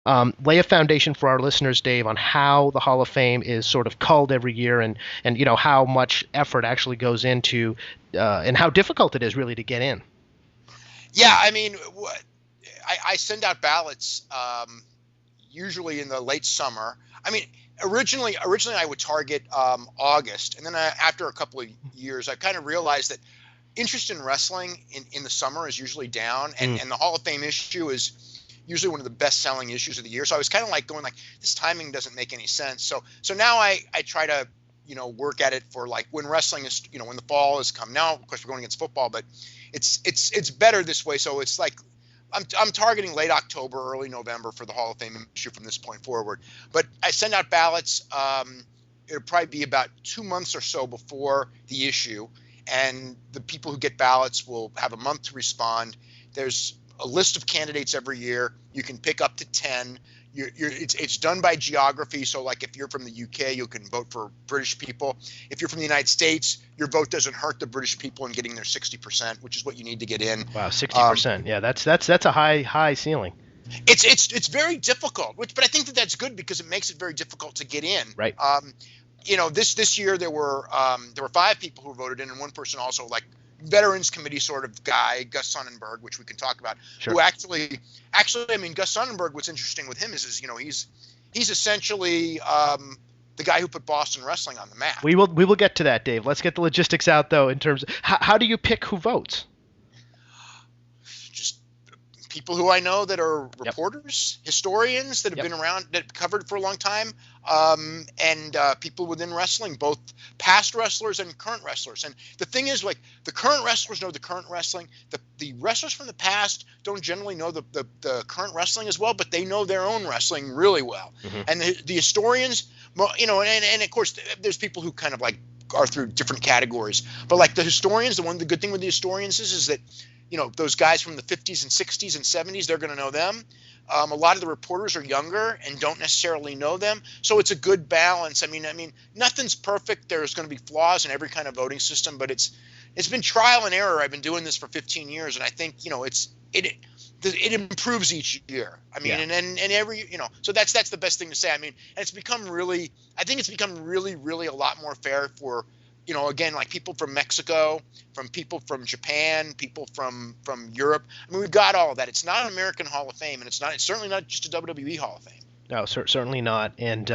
Lay a foundation for our listeners, Dave, on how the Hall of Fame is sort of culled every year, and how much effort actually goes into and how difficult it is really to get in. Yeah, I mean, I send out ballots usually in the late summer. I mean, originally I would target August, and then after a couple of years, I kind of realized that interest in wrestling in the summer is usually down, and the Hall of Fame issue is usually one of the best-selling issues of the year. So I was kind of like going like, this timing doesn't make any sense. So now I try to work at it for like when wrestling is when the fall has come. Now of course we're going against football, but it's better this way. So it's like I'm targeting late October, early November for the Hall of Fame issue from this point forward. But I send out ballots. It'll probably be about 2 months or so before the issue, and the people who get ballots will have a month to respond. There's a list of candidates every year. You can pick up to 10. It's done by geography. So like if you're from the UK, you can vote for British people. If you're from the United States, your vote doesn't hurt the British people in getting their 60%, which is what you need to get in. Wow, 60%. Yeah, that's a high ceiling. It's very difficult, but I think that's good because it makes it very difficult to get in. Right. This year there were 5 people who voted in, and one person also like Veterans Committee sort of guy, Gus Sonnenberg, which we can talk about. Sure. Who actually, I mean, Gus Sonnenberg. What's interesting with him is he's essentially the guy who put Boston wrestling on the map. We will get to that, Dave. Let's get the logistics out though. In terms of how do you pick who votes? Just people who I know that are reporters, historians that have been around, that covered for a long time, and people within wrestling, both past wrestlers and current wrestlers. And the thing is, like, the current wrestlers know the current wrestling. The wrestlers from the past don't generally know the current wrestling as well, but they know their own wrestling really well. Mm-hmm. And the historians, and of course, there's people who kind of like are through different categories. But like the historians, the good thing with the historians is that those guys from the 50s and 60s and 70s, they're going to know them. A lot of the reporters are younger and don't necessarily know them. So it's a good balance. I mean, nothing's perfect. There's going to be flaws in every kind of voting system, but it's been trial and error. I've been doing this for 15 years, and I think, it improves each year. I mean, and every, so that's the best thing to say. I mean, and it's become really a lot more fair for, again, like people from Mexico, from people from Japan, people from Europe. I mean, we've got all of that. It's not an American Hall of Fame, and it's certainly not just a WWE Hall of Fame. No, certainly not. And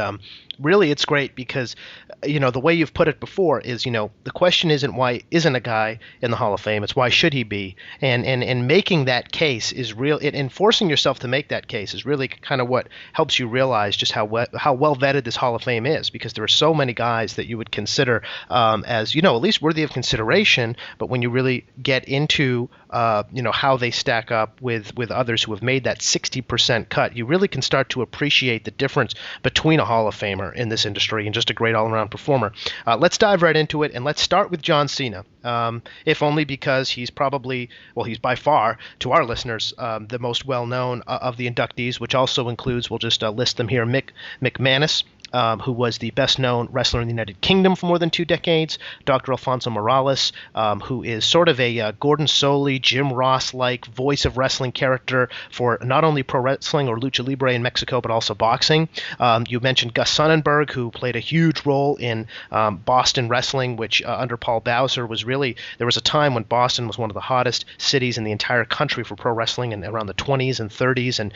really, it's great because, the way you've put it before is, the question isn't why isn't a guy in the Hall of Fame, it's why should he be? And making that case is real, and forcing yourself to make that case is really kind of what helps you realize just how well vetted this Hall of Fame is, because there are so many guys that you would consider as, at least worthy of consideration, but when you really get into, how they stack up with others who have made that 60% cut, you really can start to appreciate the difference between a Hall of Famer in this industry and just a great all-around performer. Let's dive right into it, and let's start with John Cena, if only because he's by far, to our listeners, the most well-known of the inductees, which also includes, we'll just list them here, Mick McManus, who was the best-known wrestler in the United Kingdom for more than 2 decades, Dr. Alfonso Morales, who is sort of a Gordon Solie, Jim Ross-like voice of wrestling character for not only pro wrestling or lucha libre in Mexico, but also boxing. You mentioned Gus Sonnenberg, who played a huge role in Boston wrestling, which under Paul Bowser there was a time when Boston was one of the hottest cities in the entire country for pro wrestling, and around the 20s and 30s, and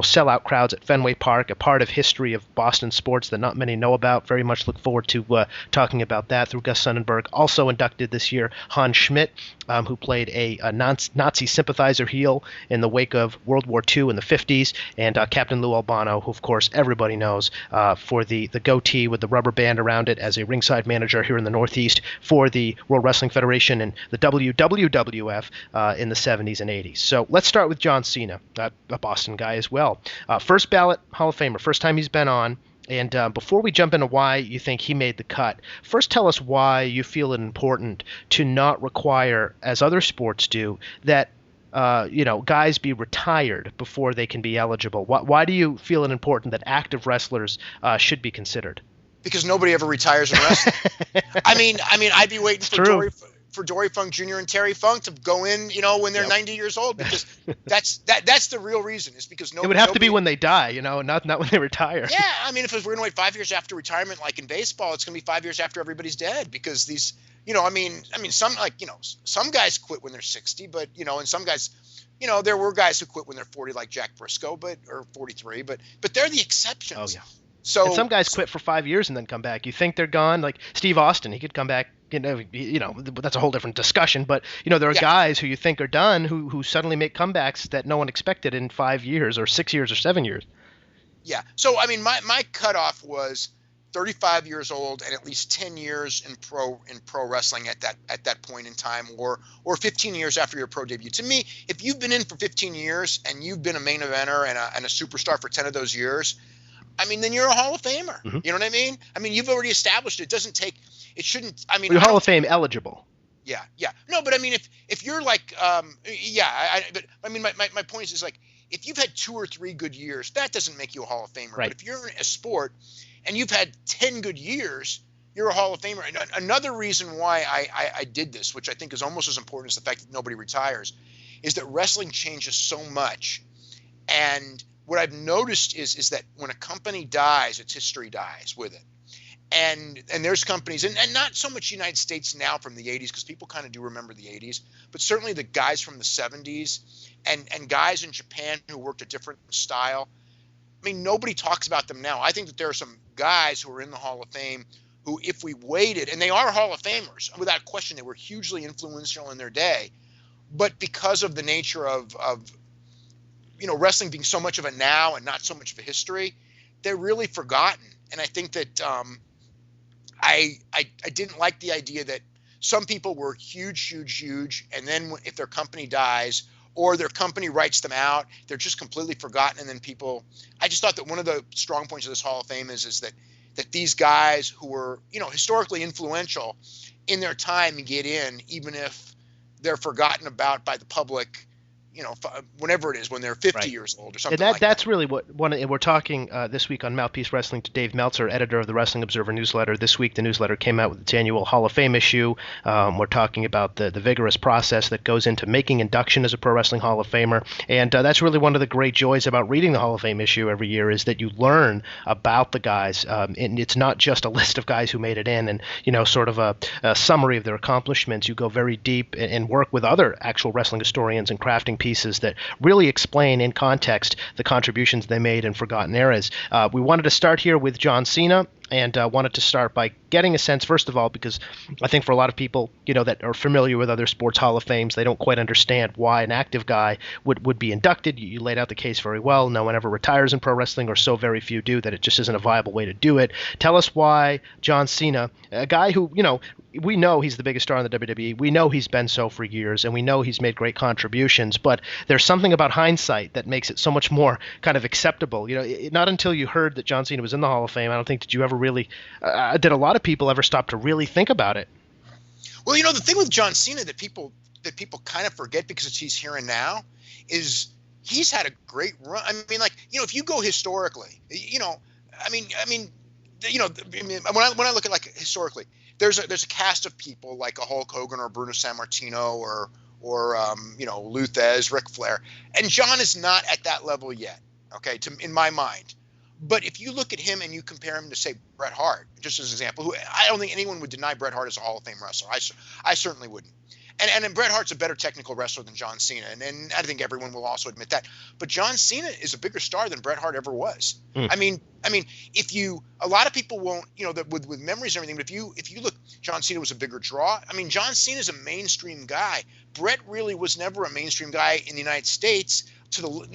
sellout crowds at Fenway Park, a part of history of Boston sports that not many know about. Very much look forward to talking about that through Gus Sonnenberg. Also inducted this year, Hans Schmidt, who played a Nazi sympathizer heel in the wake of World War II in the 50s, and Captain Lou Albano, who of course everybody knows for the goatee with the rubber band around it as a ringside manager here in the Northeast for the World Wrestling Federation and the WWF in the 70s and 80s. So let's start with John Cena, a Boston guy as well. First ballot Hall of Famer, first time he's been on. And before we jump into why you think he made the cut, first tell us why you feel it important to not require, as other sports do, that guys be retired before they can be eligible. Why do you feel it important that active wrestlers should be considered? Because nobody ever retires in wrestling. I mean, I'd be waiting for for Dory Funk Jr. and Terry Funk to go in, when they're 90 years old, because that's the real reason. Is because it would have to be when they die, not when they retire. Yeah, I mean, if we're going to wait 5 years after retirement, like in baseball, it's going to be 5 years after everybody's dead, because these, some guys quit when they're 60, but and some guys, there were guys who quit when they're 40, like Jack Briscoe, or 43, but they're the exceptions. Oh yeah. So and some guys quit for 5 years and then come back. You think they're gone, like Steve Austin, he could come back. That's a whole different discussion. But there are guys who you think are done who suddenly make comebacks that no one expected in 5 years or 6 years or 7 years. Yeah. So I mean, my cutoff was 35 years old and at least 10 years in pro wrestling at that point in time, or 15 years after your pro debut. To me, if you've been in for 15 years and you've been a main eventer and a superstar for 10 of those years, I mean, then you're a Hall of Famer. Mm-hmm. You know what I mean? I mean, you've already established it. It shouldn't. I mean, you're Hall of Fame eligible. Yeah. No, but I mean, if you're like, but I mean, my point is like, if you've had 2 or 3 good years, that doesn't make you a Hall of Famer. Right. But if you're in a sport and you've had 10 good years, you're a Hall of Famer. And another reason why I did this, which I think is almost as important as the fact that nobody retires, is that wrestling changes so much. And what I've noticed is that when a company dies, its history dies with it. And there's companies, and not so much United States now from the 80s, because people kind of do remember the 80s, but certainly the guys from the 70s and guys in Japan who worked a different style. I mean, nobody talks about them now. I think that there are some guys who are in the Hall of Fame who, if we waited, and they are Hall of Famers, without question, they were hugely influential in their day, but because of the nature of wrestling being so much of a now and not so much of a history, they're really forgotten. And I think that I didn't like the idea that some people were huge, and then if their company dies or their company writes them out, they're just completely forgotten. And then I just thought that one of the strong points of this Hall of Fame is that these guys who were, historically influential in their time get in, even if they're forgotten about by the public, whenever it is, when they're 50 years old or something like that. That's really what we're talking this week on Mouthpiece Wrestling to Dave Meltzer, editor of the Wrestling Observer newsletter. This week, the newsletter came out with its annual Hall of Fame issue. We're talking about the vigorous process that goes into making induction as a pro wrestling Hall of Famer. And that's really one of the great joys about reading the Hall of Fame issue every year, is that you learn about the guys. And it's not just a list of guys who made it in and, sort of a summary of their accomplishments. You go very deep and work with other actual wrestling historians and crafting pieces that really explain in context the contributions they made in forgotten eras. We wanted to start here with John Cena, and wanted to start by getting a sense, first of all, because I think for a lot of people, that are familiar with other sports Hall of Fames, they don't quite understand why an active guy would be inducted. You laid out the case very well. No one ever retires in pro wrestling, or so very few do, that it just isn't a viable way to do it. Tell us why John Cena, a guy who, we know he's the biggest star in the WWE. We know he's been so for years, and we know he's made great contributions, but there's something about hindsight that makes it so much more kind of acceptable. Not until you heard that John Cena was in the Hall of Fame, I don't think, did you ever really, did a lot of people ever stop to really think about it? Well, the thing with John Cena that people kind of forget because he's here and now is he's had a great run. I mean, like, if you go historically, when I look at, like, historically, there's a cast of people like a Hulk Hogan or Bruno Sammartino or Lou Thez, Ric Flair, and John is not at that level yet. Okay, in my mind. But if you look at him and you compare him to, say, Bret Hart, just as an example, who I don't think anyone would deny Bret Hart as a Hall of Fame wrestler. I certainly wouldn't. And Bret Hart's a better technical wrestler than John Cena, and I think everyone will also admit that. But John Cena is a bigger star than Bret Hart ever was. I mean, a lot of people won't, that with memories and everything. But if you look, John Cena was a bigger draw. I mean, John Cena's a mainstream guy. Bret really was never a mainstream guy in the United States,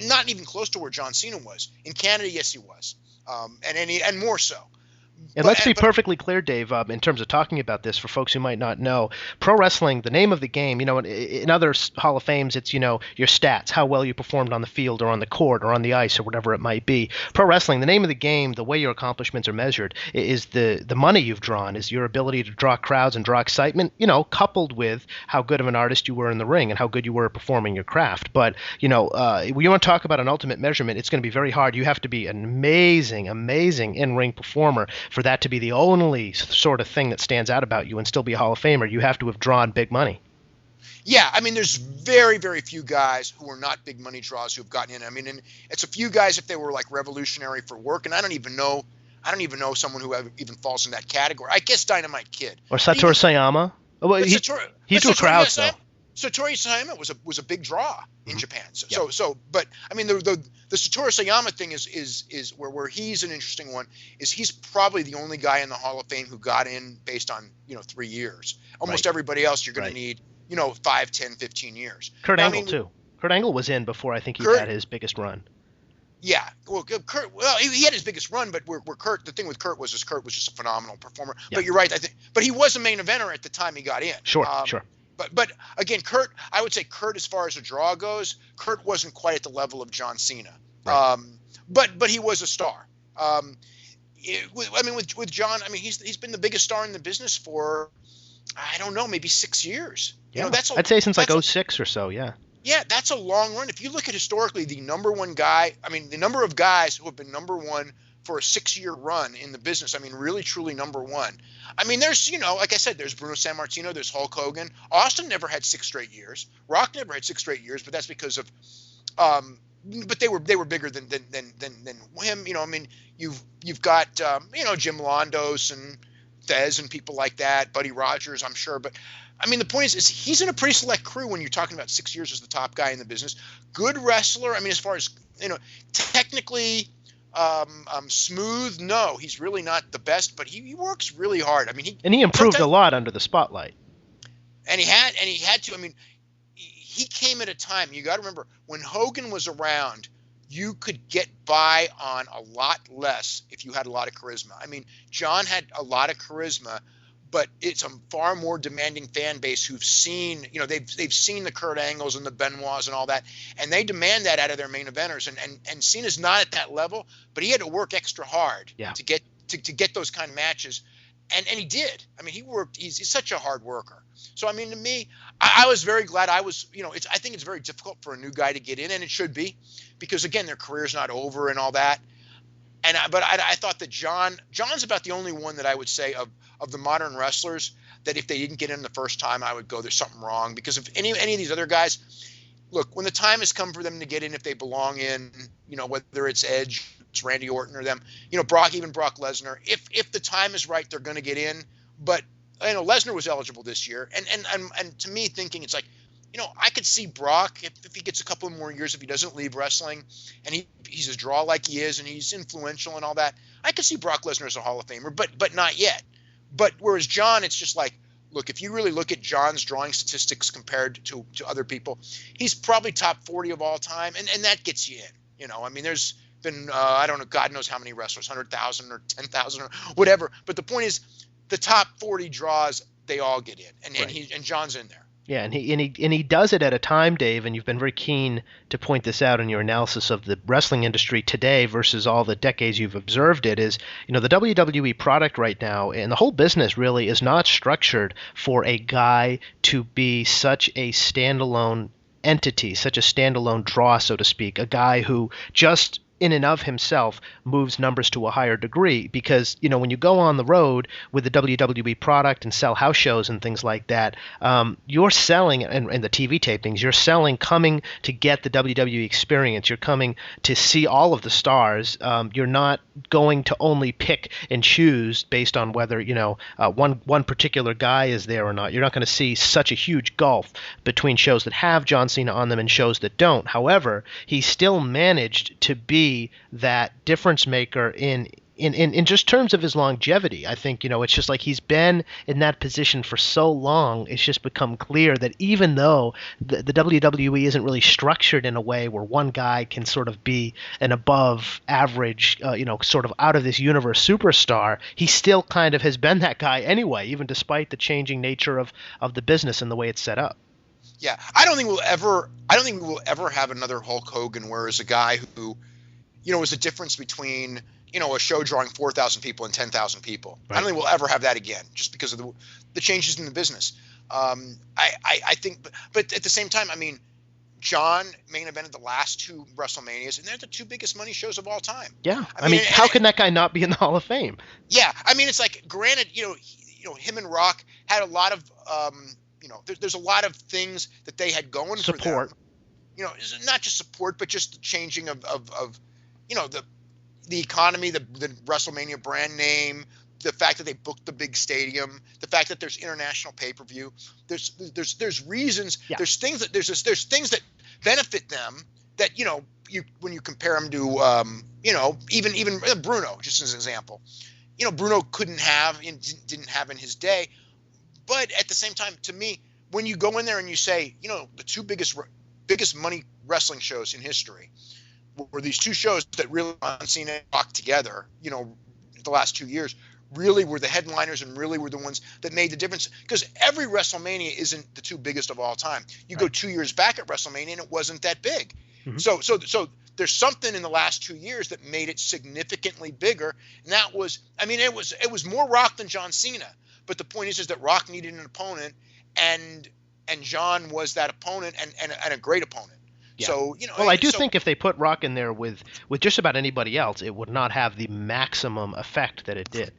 not even close to where John Cena was. In Canada, yes, he was, and more so. And let's be perfectly clear, Dave, in terms of talking about this for folks who might not know, pro wrestling, the name of the game, in other Hall of Fames, it's, your stats, how well you performed on the field or on the court or on the ice or whatever it might be. Pro wrestling, the name of the game, the way your accomplishments are measured is the money you've drawn, is your ability to draw crowds and draw excitement, coupled with how good of an artist you were in the ring and how good you were at performing your craft. But, when you want to talk about an ultimate measurement, it's going to be very hard. You have to be an amazing in-ring performer. for that to be the only sort of thing that stands out about you and still be a Hall of Famer, you have to have drawn big money. Yeah, I mean, there's very, very few guys who are not big money draws who have gotten in. I mean, and it's a few guys if they were like revolutionary for work, and I don't even know someone who even falls in that category. I guess Dynamite Kid or Satoru Sayama. Well, he drew crowds though. Satoru Sayama was a big draw in Japan. But I mean, the Satoru Sayama thing is where he's an interesting one. Is he's probably the only guy in the Hall of Fame who got in based on 3 years. Almost everybody else you're going to need 5, 10, 15 years. Kurt Angle too. Kurt Angle was in before I think he had his biggest run. Yeah, well, Kurt. Well, he had his biggest run, but where Kurt. The thing with Kurt was Kurt was just a phenomenal performer. Yeah. But you're right. But he was a main eventer at the time he got in. Sure. But again, Kurt. I would say Kurt, as far as a draw goes, Kurt wasn't quite at the level of John Cena. Right. But he was a star. With John, I mean, he's been the biggest star in the business for, I don't know, maybe 6 years. Yeah. I'd say since like 06 or so. Yeah. Yeah, that's a long run. If you look at historically, the number one guy, I mean, the number of guys who have been number one for a 6-year run in the business, I mean, really, truly number one. I mean, there's, like I said, there's Bruno Sammartino, there's Hulk Hogan. Austin never had 6 straight years. Rock never had 6 straight years, but that's because of, but they were bigger than him. I mean, you've got, Jim Londos and Thez and people like that, Buddy Rogers, I'm sure, but I mean, the point is he's in a pretty select crew when you're talking about 6 years as the top guy in the business. Good wrestler. I mean, as far as, technically smooth, no, he's really not the best, but he works really hard. I mean, he improved a lot under the spotlight. And he had to. I mean, he came at a time, you got to remember, when Hogan was around, you could get by on a lot less if you had a lot of charisma. I mean, John had a lot of charisma, but it's a far more demanding fan base who've seen, they've seen the Kurt Angles and the Benoits and all that, and they demand that out of their main eventers. And Cena's not at that level, but he had to work extra hard to get those kind of matches, and he did. I mean, he worked. He's such a hard worker. So I mean, to me, I was very glad I was. I think it's very difficult for a new guy to get in, and it should be, because again, their career's not over and all that. But I thought that John's about the only one that I would say of the modern wrestlers that if they didn't get in the first time, I would go, there's something wrong. Because if any of these other guys, look, when the time has come for them to get in, if they belong in, whether it's Edge, it's Randy Orton or them, Brock Lesnar, if the time is right, they're going to get in. But Lesnar was eligible this year, and to me, thinking it's like, I could see Brock if he gets a couple more years, if he doesn't leave wrestling, and he's a draw like he is, and he's influential and all that. I could see Brock Lesnar as a Hall of Famer, but not yet. But whereas John, it's just like, look, if you really look at John's drawing statistics compared to other people, he's probably top 40 of all time, and that gets you in. I mean, there's been I don't know, God knows how many wrestlers, 100,000 or 10,000 or whatever. But the point is, the top 40 draws, they all get in, and John's in there. Yeah, and he does it at a time, Dave, and you've been very keen to point this out in your analysis of the wrestling industry today versus all the decades you've observed it, is, the WWE product right now and the whole business really is not structured for a guy to be such a standalone entity, such a standalone draw, so to speak, a guy who just in and of himself moves numbers to a higher degree, because when you go on the road with the WWE product and sell house shows and things like that, you're selling, and the TV tapings, you're selling coming to get the WWE experience. You're coming to see all of the stars. You're not going to only pick and choose based on whether one particular guy is there or not. You're not going to see such a huge gulf between shows that have John Cena on them and shows that don't. However, he still managed to be that difference maker in just terms of his longevity. I think, it's just like he's been in that position for so long, it's just become clear that even though the WWE isn't really structured in a way where one guy can sort of be an above average, sort of out of this universe superstar, he still kind of has been that guy anyway, even despite the changing nature of the business and the way it's set up. Yeah, I don't think we'll ever have another Hulk Hogan, where it's a guy who, was the difference between, a show drawing 4,000 people and 10,000 people. Right. I don't think we'll ever have that again, just because of the changes in the business. I think, but at the same time, I mean, John main evented the last 2 WrestleManias, and they're the 2 biggest money shows of all time. Yeah, I mean, how can that guy not be in the Hall of Fame? Yeah, I mean, it's like, granted, him and Rock had a lot of, there's a lot of things that they had going support. For them. Not just support, but just the changing of the economy, the WrestleMania brand name, the fact that they booked the big stadium, the fact that there's international pay-per-view. There's reasons. Yeah. There's things that benefit them that when you compare them to even Bruno, just as an example. Bruno didn't have in his day, but at the same time, to me, when you go in there and you say, the 2 biggest money wrestling shows in history were these 2 shows that really John Cena rocked together, the last 2 years, really were the headliners and really were the ones that made the difference. Because every WrestleMania isn't the 2 biggest of all time. You go 2 years back at WrestleMania and it wasn't that big. Mm-hmm. So there's something in the last 2 years that made it significantly bigger, and that was, it was more Rock than John Cena. But the point is that Rock needed an opponent, and John was that opponent, and a great opponent. Yeah. So well, I do think if they put Rock in there with just about anybody else, it would not have the maximum effect that it did.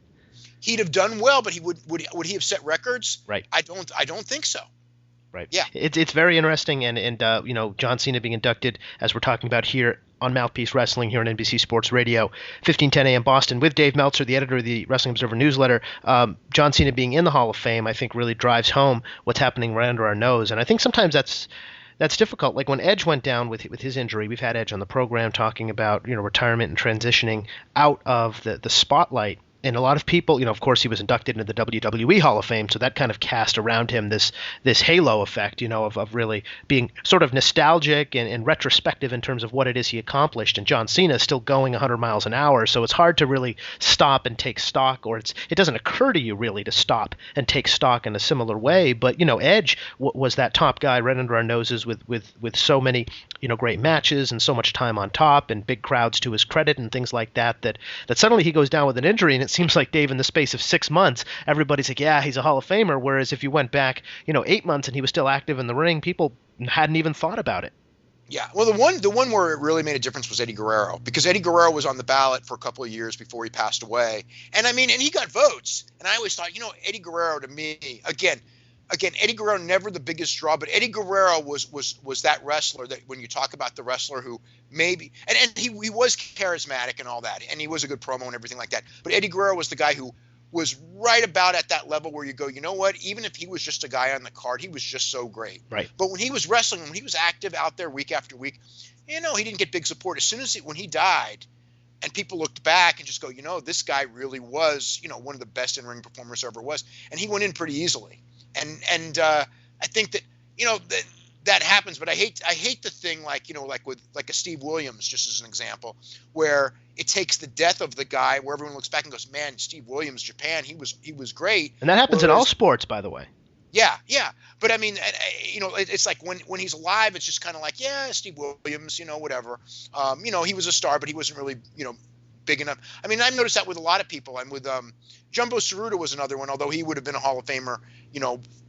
He'd have done well, but would he have set records? Right. I don't think so. Right. Yeah. It's very interesting, and John Cena being inducted, as we're talking about here on Mouthpiece Wrestling here on NBC Sports Radio, 1510 a.m. Boston, with Dave Meltzer, the editor of the Wrestling Observer newsletter. John Cena being in the Hall of Fame, I think, really drives home what's happening right under our nose, and I think sometimes that's difficult. Like when Edge went down with his injury, we've had Edge on the program talking about retirement and transitioning out of the spotlight. And a lot of people, of course, he was inducted into the WWE Hall of Fame, so that kind of cast around him this halo effect, of really being sort of nostalgic and retrospective in terms of what it is he accomplished. And John Cena is still going 100 miles an hour, so it's hard to really stop and take stock, or it doesn't occur to you really to stop and take stock in a similar way. But Edge was that top guy right under our noses with so many great matches and so much time on top and big crowds to his credit and things like that. That suddenly he goes down with an injury, and it seems like, Dave, in the space of 6 months, everybody's like, yeah, he's a Hall of Famer. Whereas if you went back, 8 months and he was still active in the ring, people hadn't even thought about it. Yeah, well, the one where it really made a difference was Eddie Guerrero, because Eddie Guerrero was on the ballot for a couple of years before he passed away, and he got votes, and I always thought, Eddie Guerrero, to me, again, Eddie Guerrero never the biggest draw, but Eddie Guerrero was that wrestler that when you talk about the wrestler who maybe and he was charismatic and all that, and he was a good promo and everything like that. But Eddie Guerrero was the guy who was right about at that level where you go, what? Even if he was just a guy on the card, he was just so great. Right. But when he was wrestling, when he was active out there week after week, he didn't get big support. As soon as when he died, and people looked back and just go, this guy really was, one of the best in-ring performers there ever was, and he went in pretty easily. And I think that that happens, but I hate the thing like with a Steve Williams, just as an example, where it takes the death of the guy where everyone looks back and goes, man, Steve Williams, Japan, he was great. And that happens in all sports, by the way. Yeah, but it's like when he's alive, it's just kind of like, yeah, Steve Williams, whatever. He was a star, but he wasn't really big enough. I've noticed that with a lot of people. And with Jumbo Tsuruta was another one, although he would have been a Hall of Famer,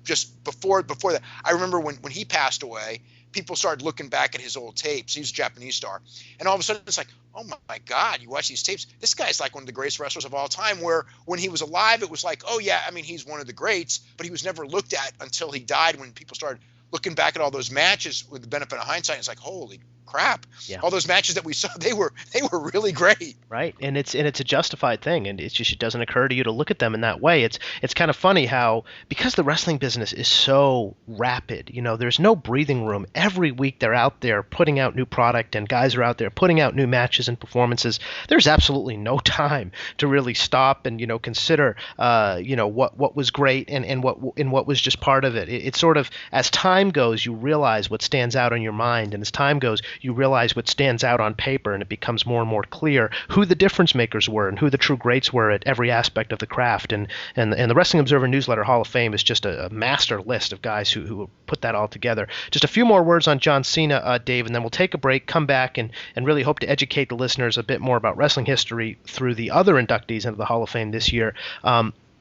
just before that. I remember when he passed away, people started looking back at his old tapes. He was a Japanese star. And all of a sudden it's like, oh my God, you watch these tapes. This guy's like one of the greatest wrestlers of all time, where when he was alive, it was like, oh yeah, he's one of the greats, but he was never looked at until he died, when people started looking back at all those matches with the benefit of hindsight. It's like, holy crap. Yeah. All those matches that we saw, they were really great. Right. And it's a justified thing, and it's just, it doesn't occur to you to look at them in that way. It's kind of funny how, because the wrestling business is so rapid, there's no breathing room. Every week they're out there putting out new product, and guys are out there putting out new matches and performances. There's absolutely no time to really stop and consider what was great and what was just part of it. It's sort of, as time goes, you realize what stands out on your mind, and as time goes, you realize what stands out on paper, and it becomes more and more clear who the difference makers were and who the true greats were at every aspect of the craft. And the Wrestling Observer Newsletter Hall of Fame is just a master list of guys who put that all together. Just a few more words on John Cena, Dave, and then we'll take a break, come back, and really hope to educate the listeners a bit more about wrestling history through the other inductees into the Hall of Fame this year.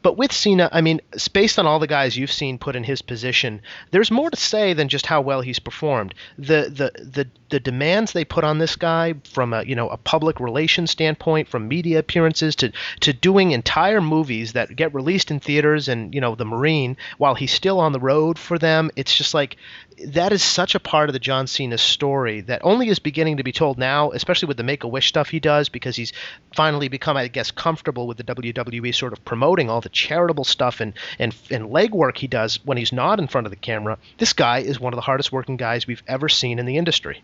But with Cena, I mean, based on all the guys you've seen put in his position, there's more to say than just how well he's performed. The demands they put on this guy from a public relations standpoint, from media appearances to doing entire movies that get released in theaters and the Marine while he's still on the road for them, it's just like that is such a part of the John Cena story that only is beginning to be told now, especially with the Make-A-Wish stuff he does, because he's finally become, I guess, comfortable with the WWE sort of promoting all the charitable stuff and legwork he does when he's not in front of the camera. This guy is one of the hardest working guys we've ever seen in the industry.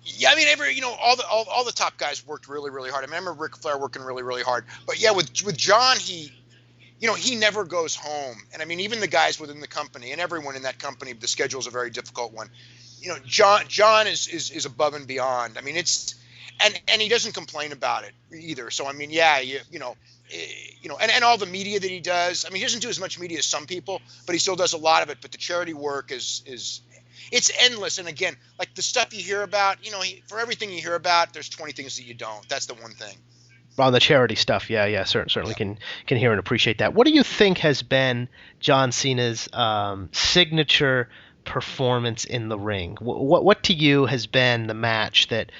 Yeah, I mean, all the top guys worked really, really hard. I remember Ric Flair working really, really hard. But yeah, with John, he never goes home. And I mean, even the guys within the company and everyone in that company, the schedule is a very difficult one. John is above and beyond. I mean, and he doesn't complain about it either. So I mean, yeah, and all the media that he does. I mean, he doesn't do as much media as some people, but he still does a lot of it. But the charity work is it's endless. And again, like the stuff you hear about, for everything you hear about, there's 20 things that you don't. That's the one thing. On the charity stuff, yeah, certainly can hear and appreciate that. What do you think has been John Cena's signature performance in the ring? What to you has been the match that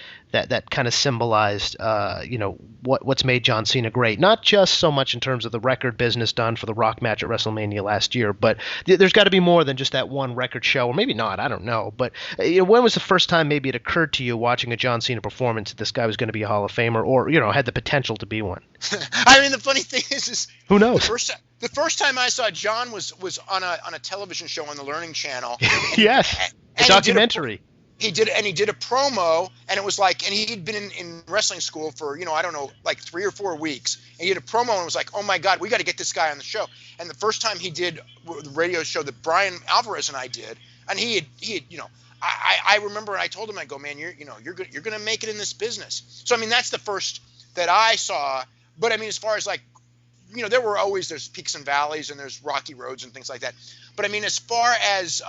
kind of symbolized what's made John Cena great? Not just so much in terms of the record business done for the Rock match at WrestleMania last year, but there's got to be more than just that one record show, or maybe not, I don't know. But when was the first time maybe it occurred to you watching a John Cena performance that this guy was going to be a Hall of Famer, or had the potential to be one? I mean, the funny thing is who knows? The first time I saw John was on a television show on the Learning Channel. Yes, a documentary. He did a promo, and it was like, and he'd been in wrestling school for, I don't know, like 3 or 4 weeks. And he did a promo, and it was like, oh my God, we got to get this guy on the show. And the first time he did the radio show that Brian Alvarez and I did, and he had, I remember, I told him, I go, man, you're going to make it in this business. So I mean, that's the first that I saw. But I mean, as far as like, there's peaks and valleys, and there's rocky roads and things like that. But I mean, as far as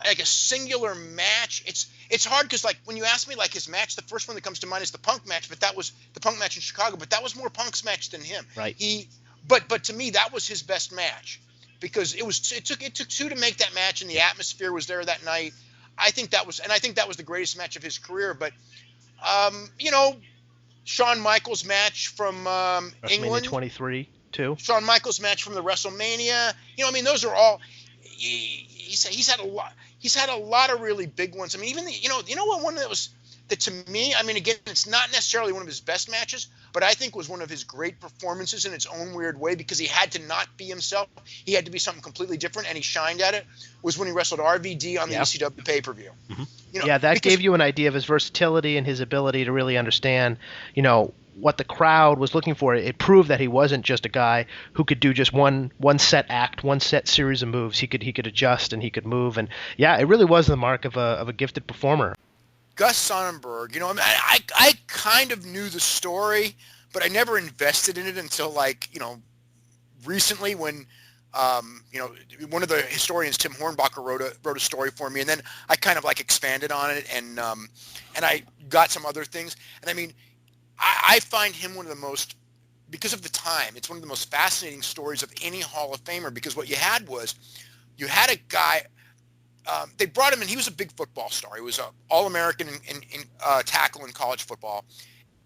like a singular match, it's hard because like when you ask me like his match, the first one that comes to mind is the Punk match, but that was the Punk match in Chicago, but that was more Punk's match than him. Right. But to me that was his best match because it took two to make that match, and the atmosphere was there that night. I think that was the greatest match of his career. But Shawn Michaels match from England, 23 too. Shawn Michaels match from the WrestleMania. I mean, those are all. He's had a lot of really big ones. I mean, even what one that to me, I mean, again, it's not necessarily one of his best matches, but I think was one of his great performances in its own weird way because he had to not be himself. He had to be something completely different, and he shined at it. Was when he wrestled RVD on the ECW pay-per-view. Mm-hmm. That gave you an idea of his versatility and his ability to really understand, what the crowd was looking for. It proved that he wasn't just a guy who could do just one set act, one set series of moves. He could adjust and he could move, and it really was the mark of a gifted performer. Gus Sonnenberg, I kind of knew the story, but I never invested in it until recently when one of the historians, Tim Hornbacher, wrote a story for me, and then I kind of expanded on it, and I got some other things, and I mean, I find him one of the most, because of the time, it's one of the most fascinating stories of any Hall of Famer, because what you had a guy, they brought him in, he was a big football star. He was an All-American in tackle in college football.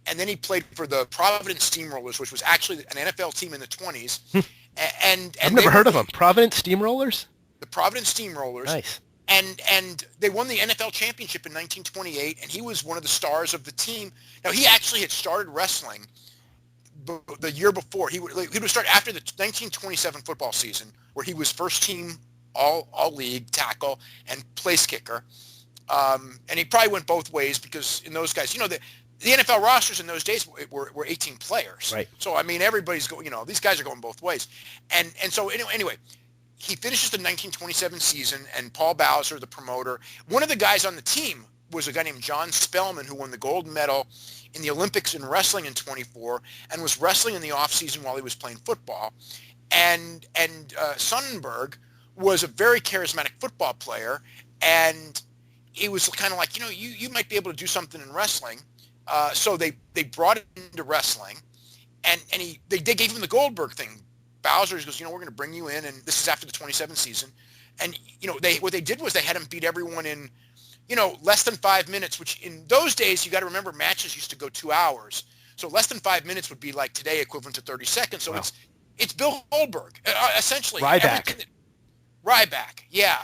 And then he played for the Providence Steamrollers, which was actually an NFL team in the 20s. and I've never heard of them. Providence Steamrollers? The Providence Steamrollers. Nice. And they won the NFL championship in 1928, and he was one of the stars of the team. Now, he actually had started wrestling the year before. He would start after the 1927 football season, where he was first team all-league tackle and place kicker. And he probably went both ways because in those guys, the NFL rosters in those days were 18 players. Right. So, I mean, everybody's going, these guys are going both ways. And so anyway, he finishes the 1927 season, and Paul Bowser, the promoter, one of the guys on the team was a guy named John Spellman, who won the gold medal in the Olympics in wrestling in 24 and was wrestling in the off season while he was playing football. And Sonnenberg was a very charismatic football player, and he was kind of like, you might be able to do something in wrestling. So they brought him into wrestling, and they gave him the Goldberg thing. Bowser goes, we're going to bring you in, and this is after the 27th season, and what they did was they had him beat everyone in less than 5 minutes, which in those days, you got to remember, matches used to go 2 hours. So less than 5 minutes would be like today equivalent to 30 seconds. So it's Bill Goldberg, essentially. Ryback. Ryback. Yeah,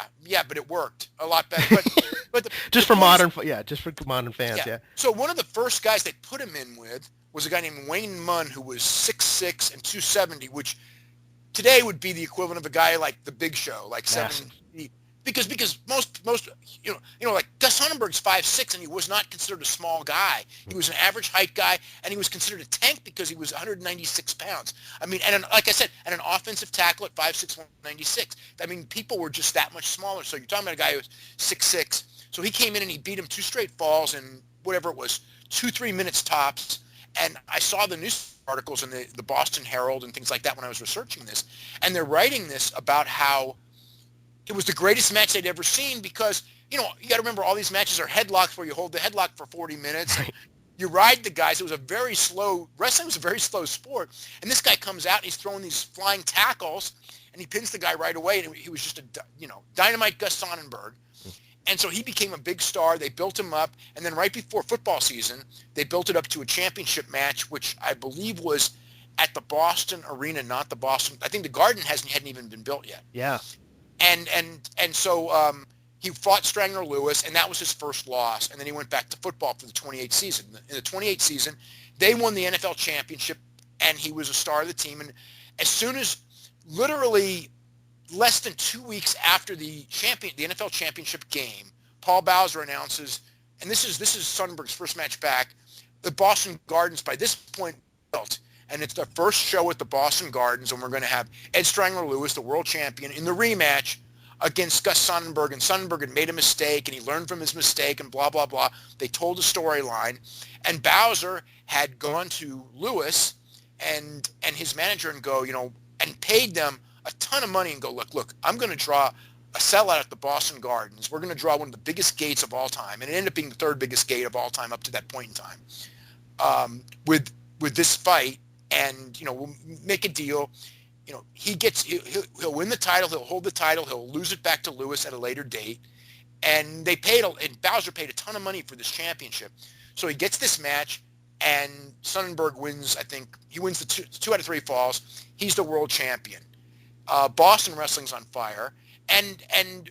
but it worked a lot better. But just for modern fans, yeah. So one of the first guys they put him in with was a guy named Wayne Munn, who was 6'6" and 270, which today would be the equivalent of a guy like the Big Show, like 70. Because most like Gus Sonnenberg's 5'6", and he was not considered a small guy. He was an average height guy, and he was considered a tank because he was 196 pounds. I mean, and like I said, and an offensive tackle at 5'6", 196. I mean, people were just that much smaller. So you're talking about a guy who was 6'6". So he came in and he beat him 2 straight falls in whatever it was, 2-3 minutes tops. And I saw the news articles in the Boston Herald and things like that when I was researching this. And they're writing this about how it was the greatest match they'd ever seen because, you got to remember all these matches are headlocks where you hold the headlock for 40 minutes. Right. You ride the guys. Wrestling was a very slow sport. And this guy comes out and he's throwing these flying tackles and he pins the guy right away. And he was just dynamite Gus Sonnenberg. And so he became a big star. They built him up. And then right before football season, they built it up to a championship match, which I believe was at the Boston Arena, not the Boston. I think the Garden hadn't even been built yet. Yeah. And so he fought Strangler Lewis, and that was his first loss. And then he went back to football for the 28th season. In the 28th season, they won the NFL championship, and he was a star of the team. And as soon as literally less than 2 weeks after the NFL championship game, Paul Bowser announces, and this is Sonnenberg's first match back, the Boston Gardens by this point built. And it's the first show at the Boston Gardens, and we're going to have Ed Strangler Lewis, the world champion, in the rematch against Gus Sonnenberg. And Sonnenberg had made a mistake, and he learned from his mistake, and blah, blah, blah. They told the storyline. And Bowser had gone to Lewis and his manager and go, and paid them a ton of money and go, look, I'm going to draw a sellout at the Boston Gardens. We're going to draw one of the biggest gates of all time. And it ended up being the third biggest gate of all time up to that point in time. With this fight. And, we'll make a deal. He'll win the title. He'll hold the title. He'll lose it back to Lewis at a later date. And Bowser paid a ton of money for this championship. So he gets this match, and Sonnenberg wins. I think he wins the two out of 3 falls. He's the world champion. Boston wrestling's on fire. And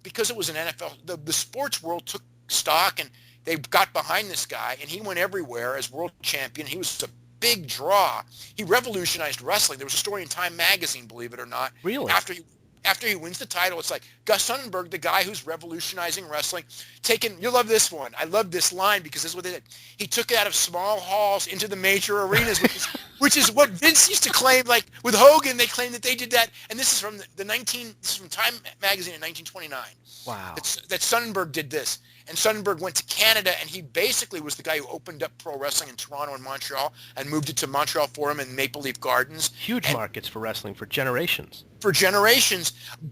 because it was an NFL, the sports world took stock, and they got behind this guy, and he went everywhere as world champion. He was a big draw. He revolutionized wrestling. There was a story in Time magazine, believe it or not. Really? After he wins the title, it's like Gus Sonnenberg, the guy who's revolutionizing wrestling, you'll love this one. I love this line because this is what they did. He took it out of small halls into the major arenas, which is what Vince used to claim. Like with Hogan, they claimed that they did that. And this is from this is from Time magazine in 1929. Wow. That Sonnenberg did this. And Sonnenberg went to Canada, and he basically was the guy who opened up pro wrestling in Toronto and Montreal and moved it to Montreal Forum and Maple Leaf Gardens. Huge markets for wrestling for generations.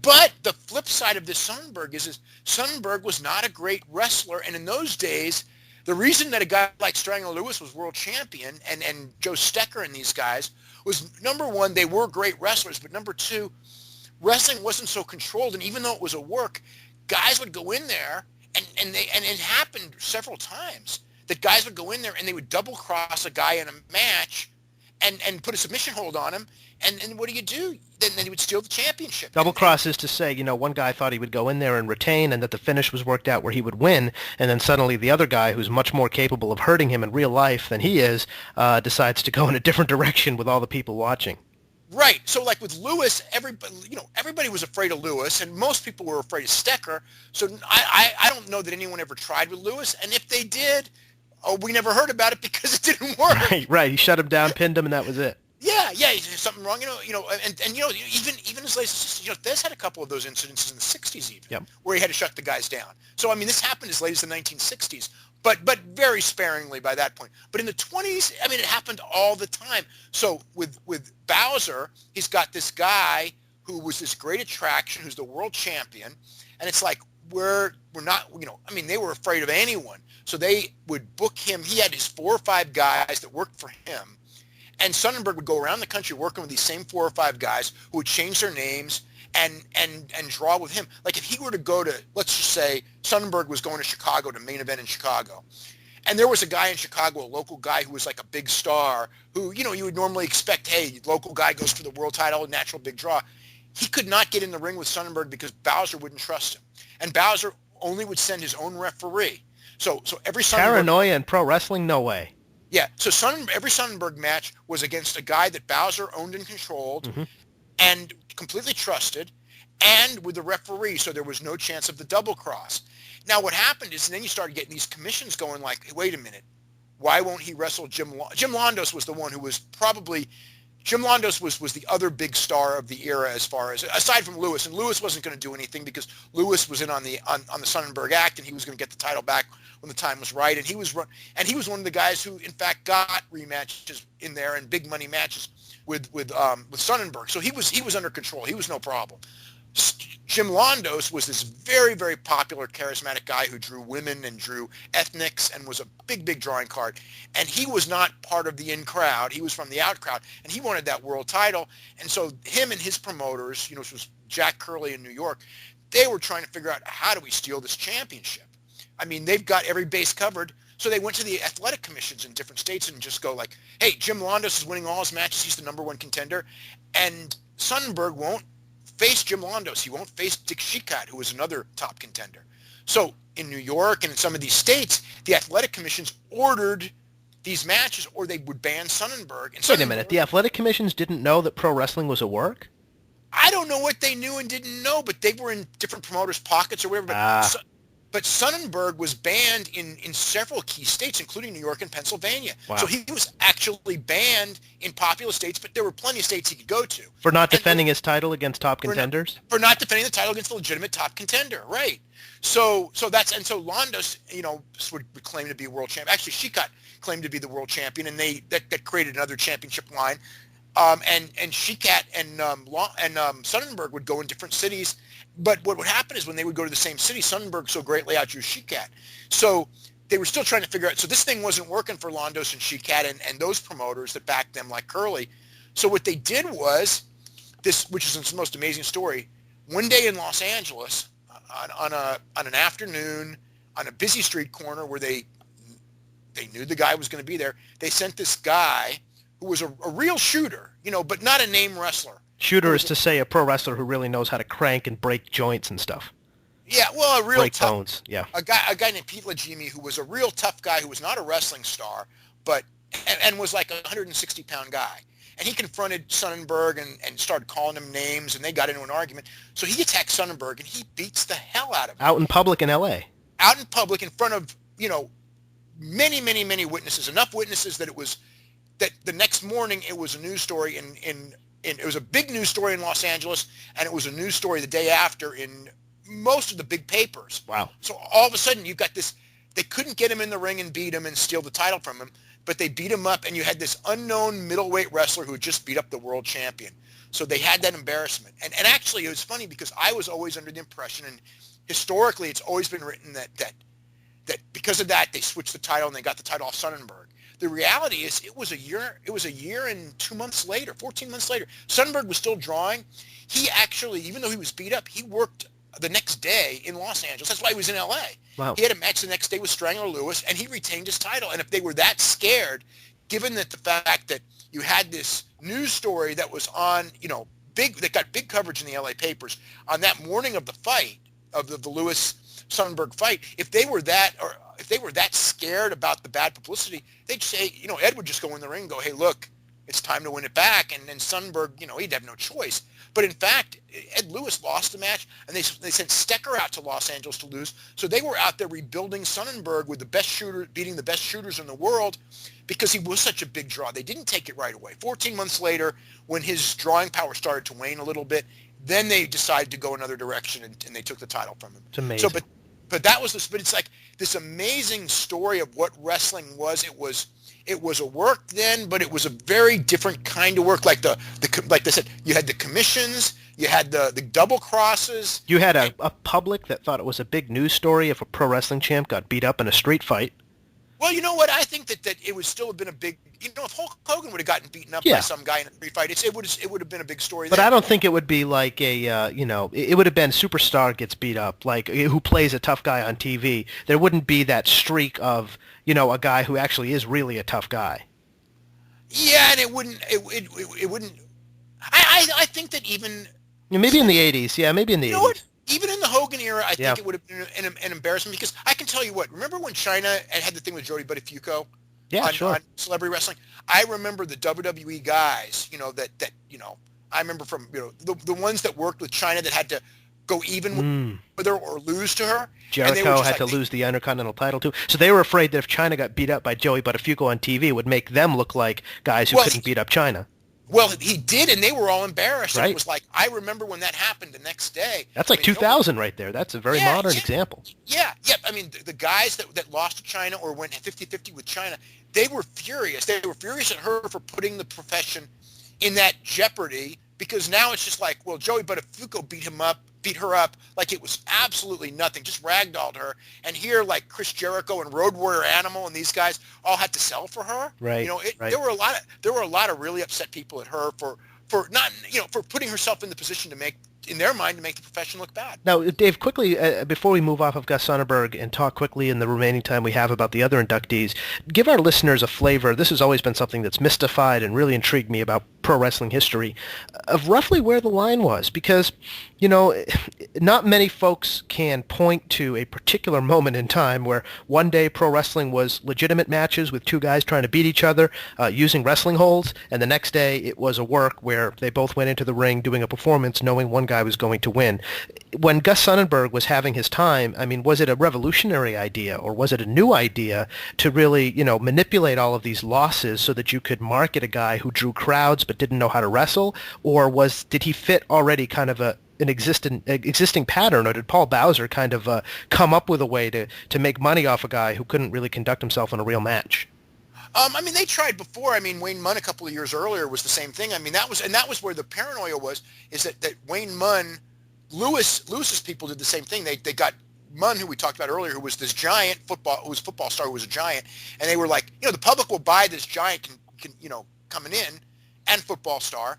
But the flip side of this Sonnenberg is Sonnenberg was not a great wrestler. And in those days, the reason that a guy like Strangler Lewis was world champion and Joe Stecker and these guys was, number one, they were great wrestlers. But number two, wrestling wasn't so controlled. And even though it was a work, guys would go in there. And it happened several times that guys would go in there and they would double cross a guy in a match and put a submission hold on him. And what do? Then he would steal the championship. Double cross is to say, one guy thought he would go in there and retain and that the finish was worked out where he would win. And then suddenly the other guy, who's much more capable of hurting him in real life than he is, decides to go in a different direction with all the people watching. Right. So like with Lewis, everybody was afraid of Lewis, and most people were afraid of Stecker. So I don't know that anyone ever tried with Lewis. And if they did, we never heard about it because it didn't work. Right. He shut him down, pinned him, and that was it. Yeah. There's something wrong, and even as late as, Des had a couple of those incidences in the 60s even, yep, where he had to shut the guys down. So, I mean, this happened as late as the 1960s, but very sparingly by that point. But in the 20s, I mean, it happened all the time. So with Bowser, he's got this guy who was this great attraction, who's the world champion, and it's like, we're not, I mean, they were afraid of anyone. So they would book him. He had his 4 or 5 guys that worked for him. And Sonnenberg would go around the country working with these same 4 or 5 guys who would change their names and draw with him. Like if he were to go to, let's just say Sonnenberg was going to Chicago to main event in Chicago. And there was a guy in Chicago, a local guy who was like a big star who, you know, you would normally expect, hey, local guy goes for the world title, natural big draw. He could not get in the ring with Sonnenberg because Bowser wouldn't trust him. And Bowser only would send his own referee. So every Sonnenberg... Paranoia in pro wrestling? No way. Yeah, so every Sonnenberg match was against a guy that Bowser owned and controlled and completely trusted, and with the referee, so there was no chance of the double cross. Now what happened is, and then you started getting these commissions going like, hey, wait a minute, why won't he wrestle Jim Londos was the one who was probably... Jim Londos was the other big star of the era as far as, aside from Lewis, and Lewis wasn't going to do anything because Lewis was in on the Sonnenberg act, and he was going to get the title back when the time was right, and he was one of the guys who in fact got rematches in there and big money matches with Sonnenberg. So he was under control. He was no problem. Jim Londos was this very, very popular, charismatic guy who drew women and drew ethnics and was a big, big drawing card. And he was not part of the in crowd. He was from the out crowd, and he wanted that world title. And so him and his promoters, you know, which was Jack Curley in New York, they were trying to figure out, how do we steal this championship? I mean, they've got every base covered. So they went to the athletic commissions in different states and just go like, hey, Jim Londos is winning all his matches. He's the number one contender. And Sonnenberg won't face Jim Londos. He won't face Dick Shikat, who was another top contender. So in New York and in some of these states, the athletic commissions ordered these matches, or they would ban Sonnenberg. And Wait a minute. The athletic commissions didn't know that pro wrestling was a work? I don't know what they knew and didn't know, but they were in different promoters' pockets or whatever. But Sonnenberg was banned in several key states, including New York and Pennsylvania. Wow. So he was actually banned in popular states, but there were plenty of states he could go to. For not defending his title against top contenders? For not defending the title against a legitimate top contender, right. So Londos, you know, would claim to be world champion. Actually, Shikat claimed to be the world champion, and that created another championship line. And Shikat and Sonnenberg would go in different cities. But what would happen is when they would go to the same city, Sonnenberg so greatly outdrew Shikat. So they were still trying to figure out. So this thing wasn't working for Londos and Shikat and those promoters that backed them like Curly. So what they did was this, which is the most amazing story. One day in Los Angeles, on an afternoon, on a busy street corner where they knew the guy was going to be there, they sent this guy who was a real shooter, you know, but not a name wrestler. Shooter is to say a pro wrestler who really knows how to crank and break joints and stuff. Yeah, well, a real break tough bones. Yeah, a guy named Pete Lajimi, who was a real tough guy, who was not a wrestling star, but and was like a 160-pound guy. And he confronted Sonnenberg and started calling him names, and they got into an argument. So he attacks Sonnenberg, and he beats the hell out of him. Out in public in L.A. Out in public in front of, you know, many, many, many witnesses. Enough witnesses that the next morning it was a news story it was a big news story in Los Angeles, and it was a news story the day after in most of the big papers. Wow. So all of a sudden you've got this, they couldn't get him in the ring and beat him and steal the title from him, but they beat him up, and you had this unknown middleweight wrestler who had just beat up the world champion. So they had that embarrassment. And actually it was funny because I was always under the impression, and historically it's always been written that because of that they switched the title and they got the title off Sonnenberg. The reality is it was a year and 2 months later, 14 months later. Sonnenberg was still drawing. He actually, even though he was beat up, he worked the next day in Los Angeles. That's why he was in L.A. Wow. He had a match the next day with Strangler Lewis, and he retained his title. And if they were that scared, given that the fact that you had this news story that was on, you know, that got big coverage in the L.A. papers on that morning of the fight, of the Lewis-Sonnenberg fight, if they were that scared about the bad publicity, they'd say, you know, Ed would just go in the ring and go, hey, look, it's time to win it back. And then Sonnenberg, you know, he'd have no choice. But in fact, Ed Lewis lost the match, and they sent Stecker out to Los Angeles to lose. So they were out there rebuilding Sonnenberg with the best shooter, beating the best shooters in the world, because he was such a big draw. They didn't take it right away. 14 months later, when his drawing power started to wane a little bit, then they decided to go another direction, and they took the title from him. It's amazing. So, but that was but it's like this amazing story of what wrestling was. It was a work then, but it was a very different kind of work. Like like they said, you had the commissions, you had the double crosses. You had a public that thought it was a big news story if a pro wrestling champ got beat up in a street fight. Well, you know what? I think that it would still have been a big. If Hulk Hogan would have gotten beaten up by Yeah. some guy in a street fight, it would have been a big story. But then. I don't think it would be like it would have been superstar gets beat up, like who plays a tough guy on TV. There wouldn't be that streak of, a guy who actually is really a tough guy. Yeah, and it wouldn't. It wouldn't. I think that even. Maybe in the 80s. Yeah, maybe in the 80s. You know what? Even in the Hogan era, I think Yeah. it would have been an embarrassment because I can tell you what. Remember when China had the thing with Jody Buttafuoco? Yeah, sure. On celebrity wrestling? I remember the WWE guys, I remember from, the ones that worked with China that had to go even with her or lose to her. Jericho had to lose the Intercontinental title too. So they were afraid that if China got beat up by Joey Buttafuoco on TV, it would make them look like guys who couldn't beat up China. Well, he did, and they were all embarrassed. Right. And it was like, I remember when that happened the next day. That's like 2000 right there. That's a very modern example. Yeah. I mean, the guys that lost to China or went 50-50 with China, they were furious. They were furious at her for putting the profession in that jeopardy because now it's just like, well, Joey Buttafuoco beat her up like it was absolutely nothing, just ragdolled her. And here, like Chris Jericho and Road Warrior Animal and these guys all had to sell for her. Right. Right. There were a lot of really upset people at her for not, for putting herself in the position to make, in their mind, to make the profession look bad. Now, Dave, quickly, before we move off of Gus Sonnenberg and talk quickly in the remaining time we have about the other inductees, give our listeners a flavor. This has always been something that's mystified and really intrigued me about pro wrestling history, of roughly where the line was. Because, not many folks can point to a particular moment in time where one day pro wrestling was legitimate matches with two guys trying to beat each other using wrestling holds, and the next day it was a work where they both went into the ring doing a performance knowing one guy was going to win. When Gus Sonnenberg was having his time, I mean, was it a revolutionary idea or was it a new idea to really, manipulate all of these losses so that you could market a guy who drew crowds but didn't know how to wrestle? Or did he fit already kind of an existing pattern, or did Paul Bowser kind of come up with a way to make money off a guy who couldn't really conduct himself in a real match? I mean, they tried before. I mean, Wayne Munn a couple of years earlier was the same thing. I mean, that was where the paranoia was, is that Wayne Munn, Lewis's people did the same thing. They got Munn, who we talked about earlier, who was this giant football star, who was a giant, and they were like, the public will buy this giant, coming in, and football star.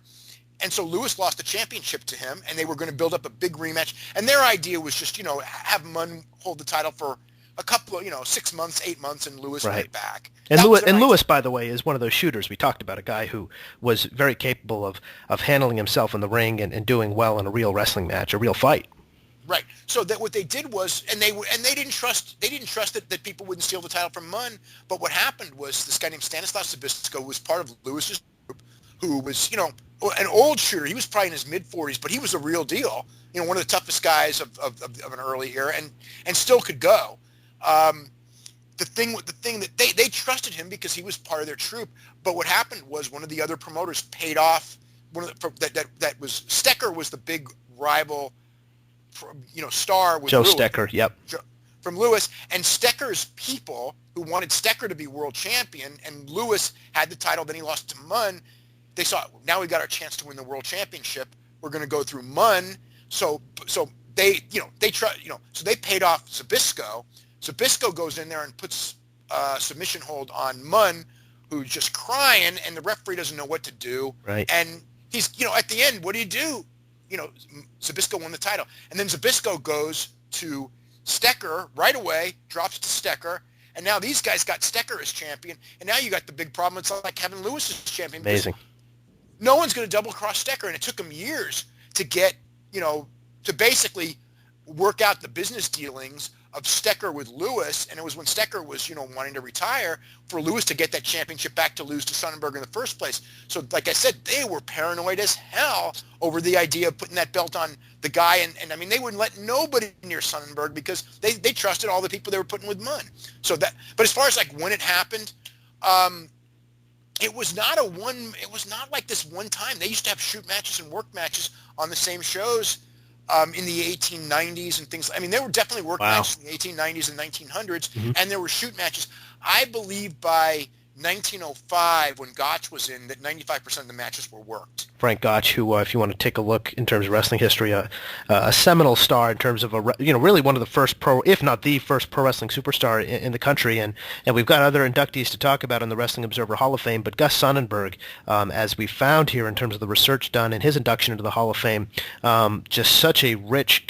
And so Lewis lost the championship to him, and they were going to build up a big rematch. And their idea was just, have Munn hold the title for a couple of, 6 months, 8 months, and Lewis win it back. And Lewis, by the way, is one of those shooters we talked about, a guy who was very capable of handling himself in the ring and doing well in a real wrestling match, a real fight. Right. So that what they did was, and they didn't trust that people wouldn't steal the title from Munn. But what happened was this guy named Stanislav Zbyszko was part of Lewis's group, who was, an old shooter. He was probably in his mid-40s, but he was a real deal. One of the toughest guys of an early era, and still could go. The thing that they trusted him because he was part of their troupe. But what happened was one of the other promoters paid off that was Stecker was the big rival, star with Joe Lewis, Stecker. Yep. From Lewis, and Stecker's people who wanted Stecker to be world champion, and Lewis had the title. Then he lost to Munn. They saw, now we got our chance to win the world championship. We're going to go through Munn. So they so they paid off Zbyszko. Zbyszko goes in there and puts a submission hold on Munn, who's just crying, and the referee doesn't know what to do. Right. And he's, at the end, what do you do? Zbyszko won the title. And then Zbyszko goes to Stecker right away, drops to Stecker, and now these guys got Stecker as champion, and now you got the big problem. It's like having Lewis as champion. Amazing. No one's going to double-cross Stecker, and it took him years to get, to basically work out the business dealings of Stecker with Lewis, and it was when Stecker was, wanting to retire, for Lewis to get that championship back to lose to Sonnenberg in the first place. So, like I said, they were paranoid as hell over the idea of putting that belt on the guy, and I mean, they wouldn't let nobody near Sonnenberg because they trusted all the people they were putting with Munn. So that, but as far as like when it happened, it was not like this one time. They used to have shoot matches and work matches on the same shows in the 1890s and things. I mean, there were definitely work matches in the 1890s and 1900s, and there were shoot matches. I believe by 1905 when Gotch was in, that 95% of the matches were worked. Frank Gotch, who, if you want to take a look in terms of wrestling history, a seminal star in terms of really one of the first if not the first pro wrestling superstar in the country, and we've got other inductees to talk about in the Wrestling Observer Hall of Fame. But Gus Sonnenberg, as we found here in terms of the research done and his induction into the Hall of Fame, just such a rich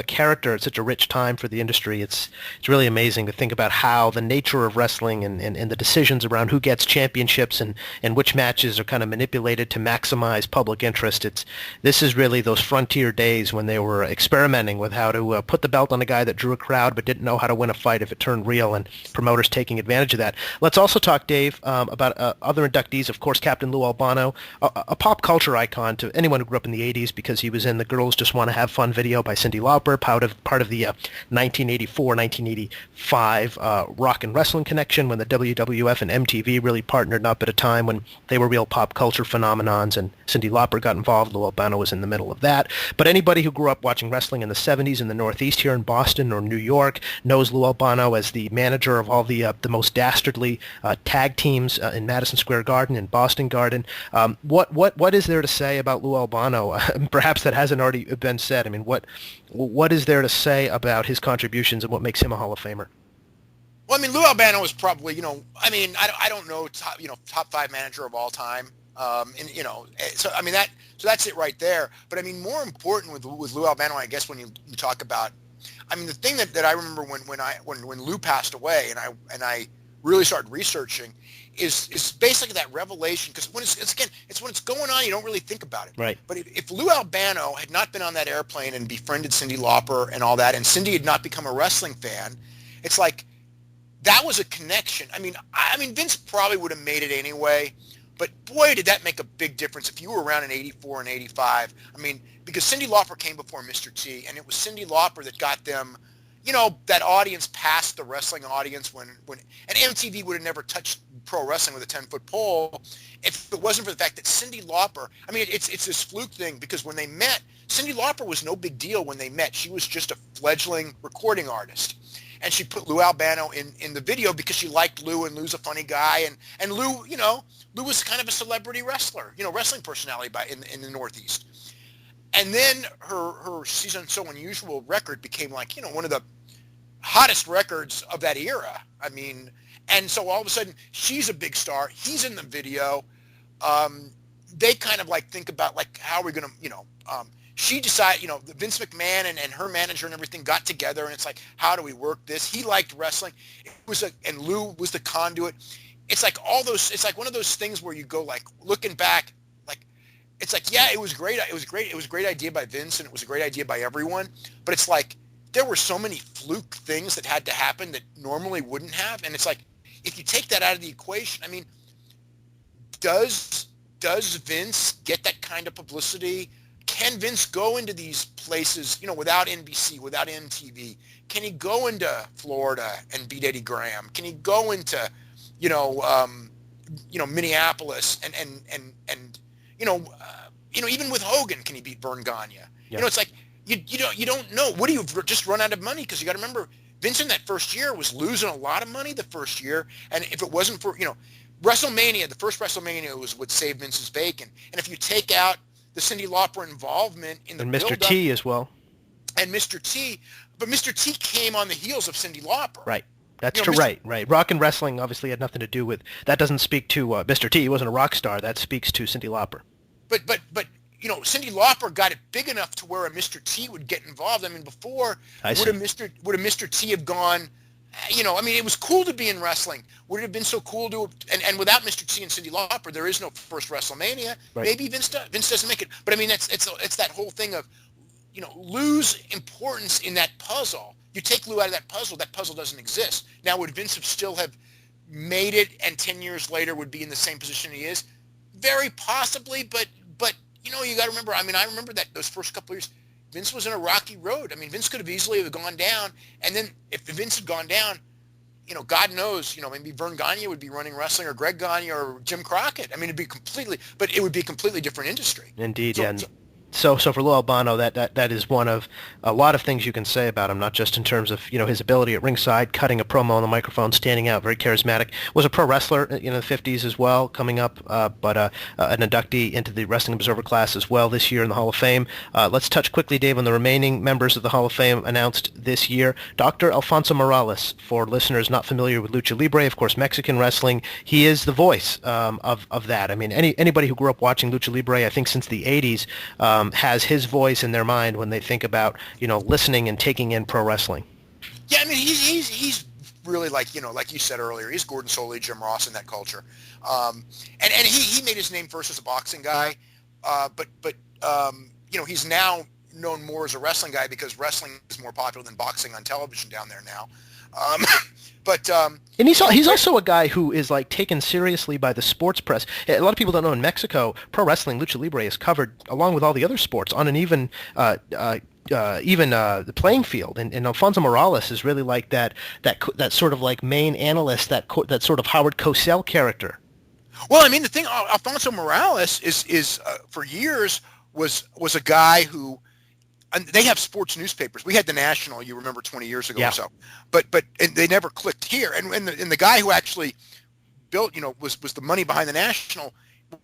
character at such a rich time for the industry. It's really amazing to think about how the nature of wrestling and the decisions around who gets championships and which matches are kind of manipulated to maximize public interest. This is really those frontier days when they were experimenting with how to put the belt on a guy that drew a crowd but didn't know how to win a fight if it turned real, and promoters taking advantage of that. Let's also talk, Dave, about other inductees. Of course, Captain Lou Albano, a pop culture icon to anyone who grew up in the 80s because he was in the Girls Just Want to Have Fun video by Cyndi Lauper, part of the 1984-1985 Rock and Wrestling Connection, when the WWF and MTV really partnered up at a time when they were real pop culture phenomenons, and Cyndi Lauper got involved. Lou Albano was in the middle of that. But anybody who grew up watching wrestling in the 70s in the Northeast here in Boston or New York knows Lou Albano as the manager of all the most dastardly tag teams in Madison Square Garden and Boston Garden. What is there to say about Lou Albano? Perhaps that hasn't already been said. I mean, what is there to say about his contributions and what makes him a Hall of Famer? Well, I mean, Lou Albano is probably, I don't know, top 5 manager of all time. So that's it right there. But I mean, more important with Lou Albano, I guess, when you talk about, I mean, the thing that I remember when Lou passed away, and I really started researching, is basically that revelation, because when it's when it's going on, you don't really think about it. Right. But if Lou Albano had not been on that airplane and befriended Cyndi Lauper and all that, and Cyndi had not become a wrestling fan, it's like that was a connection. I mean, Vince probably would have made it anyway. But boy, did that make a big difference if you were around in 84 and 85. I mean, because Cyndi Lauper came before Mr. T, and it was Cyndi Lauper that got them, that audience past the wrestling audience when and MTV would have never touched pro wrestling with a 10-foot pole if it wasn't for the fact that Cyndi Lauper, I mean, it's this fluke thing, because when they met, Cyndi Lauper was no big deal when they met. She was just a fledgling recording artist. And she put Lou Albano in the video because she liked Lou, and Lou's a funny guy, and Lou, Lou was kind of a celebrity wrestler, wrestling personality in the Northeast. And then her Season So Unusual record became like, one of the hottest records of that era. I mean, and so all of a sudden she's a big star. He's in the video. They kind of like think about like, how are we going to, she decided, Vince McMahon and her manager and everything got together, and it's like, how do we work this? He liked wrestling. And Lou was the conduit. It's like it's like one of those things where you go like, looking back, like, it's like, yeah, it was great. It was a great idea by Vince, and it was a great idea by everyone. But it's like, there were so many fluke things that had to happen that normally wouldn't have. And it's like, if you take that out of the equation, I mean, does Vince get that kind of publicity? Can Vince go into these places, without NBC, without MTV? Can he go into Florida and beat Eddie Graham? Can he go into, Minneapolis and even with Hogan, can he beat Vern Gagne? Yeah. It's like you don't know. What do you just run out of money? Because you got to remember, Vince in that first year was losing a lot of money the first year, and if it wasn't for WrestleMania, the first WrestleMania was what saved Vince's bacon. And if you take out the Cyndi Lauper involvement in the build-up, Mr. T as well. And Mr. T, but Mr. T came on the heels of Cyndi Lauper. Right. That's true. Right. Rock and wrestling obviously had nothing to do with that. Doesn't speak to Mr. T. He wasn't a rock star. That speaks to Cyndi Lauper. But Cyndi Lauper got it big enough to where a Mr. T would get involved. I mean, before would a Mr. T have gone? It was cool to be in wrestling. Would it have been so cool to? And without Mr. T and Cyndi Lauper, there is no first WrestleMania. Right. Maybe Vince doesn't make it. But I mean, it's that whole thing of, Lou's importance in that puzzle. You take Lou out of that puzzle doesn't exist. Now, would Vince still have made it, and 10 years later would be in the same position he is? Very possibly, but you got to remember. I mean, I remember that those first couple of years, Vince was in a rocky road. I mean, Vince could have easily gone down, and then if Vince had gone down, God knows, maybe Vern Gagne would be running wrestling, or Greg Gagne, or Jim Crockett. I mean, it would be a completely different industry. Indeed, so, yeah. So for Lou Albano, that is one of a lot of things you can say about him, not just in terms of his ability at ringside, cutting a promo on the microphone, standing out, very charismatic. Was a pro wrestler in the 50s as well, coming up, but an inductee into the Wrestling Observer class as well this year in the Hall of Fame. Let's touch quickly, Dave, on the remaining members of the Hall of Fame announced this year. Dr. Alfonso Morales, for listeners not familiar with Lucha Libre, of course, Mexican wrestling, he is the voice of that. I mean, anybody who grew up watching Lucha Libre, I think since the 80s, has his voice in their mind when they think about listening and taking in pro wrestling. Yeah, I mean he's really like like you said earlier, he's Gordon Solie, Jim Ross in that culture, and he made his name first as a boxing guy, but he's now known more as a wrestling guy because wrestling is more popular than boxing on television down there now. And he's also a guy who is like taken seriously by the sports press. A lot of people don't know in Mexico, pro wrestling, Lucha Libre, is covered along with all the other sports on an even the playing field. And Alfonso Morales is really like that sort of like main analyst, that sort of Howard Cosell character. Well, I mean, the thing, Alfonso Morales is for years was a guy who. And they have sports newspapers. We had the National, you remember, 20 years ago or so, but and they never clicked here. And the guy who actually built, was the money behind the National,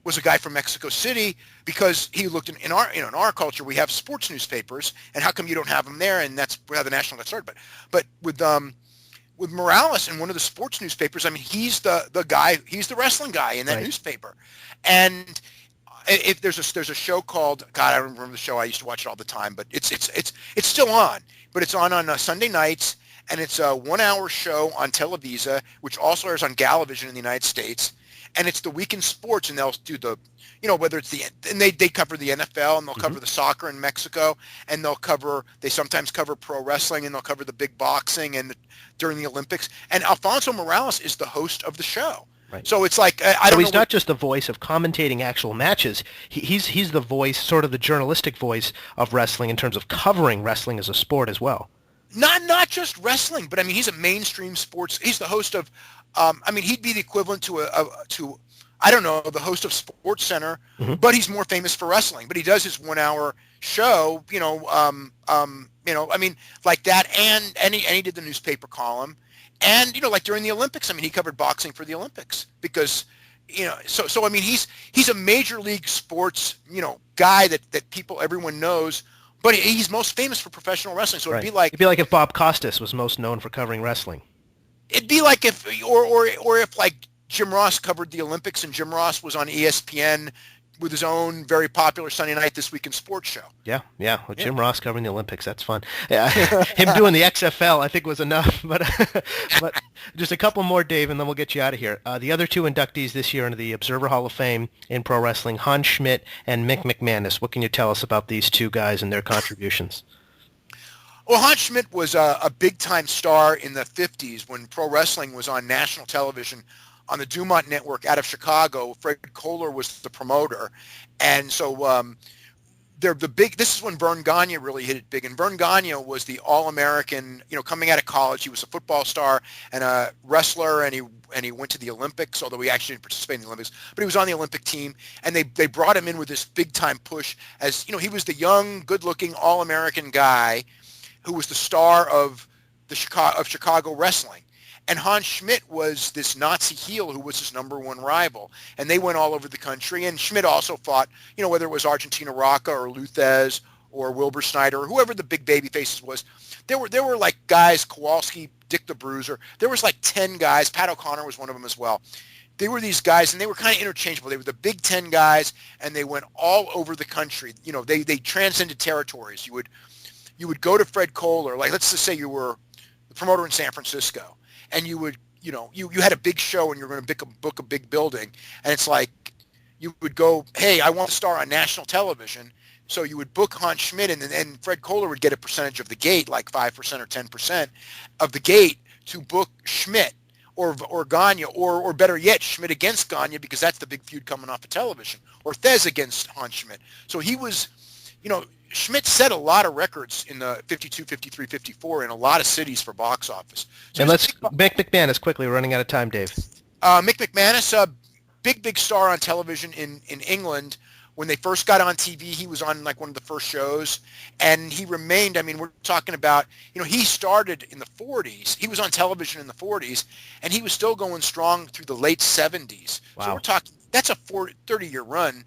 was a guy from Mexico City, because he looked in our culture we have sports newspapers, and how come you don't have them there? And that's how the National got started. But with Morales in one of the sports newspapers, I mean, he's the guy, he's the wrestling guy in that newspaper, and. If there's a show called, God, I don't remember the show. I used to watch it all the time, but it's still on. But it's on Sunday nights, and it's a 1-hour show on Televisa, which also airs on Galavision in the United States. And it's the week in sports, and they'll do the, whether it's and they cover the NFL, and they'll cover the soccer in Mexico, and they sometimes cover pro wrestling, and they'll cover the big boxing and during the Olympics. And Alfonso Morales is the host of the show. Right. So it's like I don't know. He's not just the voice of commentating actual matches. He's the voice, sort of the journalistic voice of wrestling in terms of covering wrestling as a sport as well. Not just wrestling, but I mean he's a mainstream sports. He's the host of. I mean he'd be the equivalent to I don't know, the host of Sports Center, but he's more famous for wrestling. But he does his 1-hour show. I mean like that, and he did the newspaper column. And, like during the Olympics, I mean, he covered boxing for the Olympics because, so I mean, he's a major league sports, guy that everyone knows, but he's most famous for professional wrestling. So it'd be like if Bob Costas was most known for covering wrestling. It'd be like if like Jim Ross covered the Olympics and Jim Ross was on ESPN with his own very popular Sunday Night This Week in Sports show. Yeah. Well, Jim Ross covering the Olympics, that's fun. Yeah. Him doing the XFL, I think, was enough. But just a couple more, Dave, and then we'll get you out of here. The other two inductees this year into the Observer Hall of Fame in pro wrestling, Hans Schmidt and Mick McManus. What can you tell us about these two guys and their contributions? Well, Hans Schmidt was a big-time star in the 50s when pro wrestling was on national television on the Dumont Network out of Chicago. Fred Kohler was the promoter. And so this is when Vern Gagne really hit it big. And Vern Gagne was the All-American, coming out of college. He was a football star and a wrestler, and he went to the Olympics, although he actually didn't participate in the Olympics. But he was on the Olympic team, and they brought him in with this big-time push as, he was the young, good-looking All-American guy who was the star of Chicago wrestling. And Hans Schmidt was this Nazi heel who was his number one rival. And they went all over the country. And Schmidt also fought, whether it was Argentina Rocca or Luthez or Wilbur Snyder or whoever the big baby faces was. There were like guys, Kowalski, Dick the Bruiser. There was like 10 guys. Pat O'Connor was one of them as well. They were these guys, and they were kind of interchangeable. They were the Big 10 guys, and they went all over the country. They transcended territories. You would go to Fred Kohler, like let's just say you were the promoter in San Francisco. And you would, you had a big show and you're going to book a big building. And it's like you would go, hey, I want to star on national television. So you would book Hans Schmidt, and Fred Kohler would get a percentage of the gate, like 5% or 10% of the gate, to book Schmidt or Gagne, or better yet, Schmidt against Gagne, because that's the big feud coming off of television, or Thez against Hans Schmidt. So he was, Schmidt set a lot of records in the 52, 53, 54 in a lot of cities for box office. So and let's Mick McManus quickly. We're running out of time, Dave. Mick McManus, a big star on television in England When they first got on TV, he was on like one of the first shows, and he remained. I mean, we're talking about, he started in the 40s. He was on television in the 40s, and he was still going strong through the late 70s. Wow. So we're talking, that's a 30-year run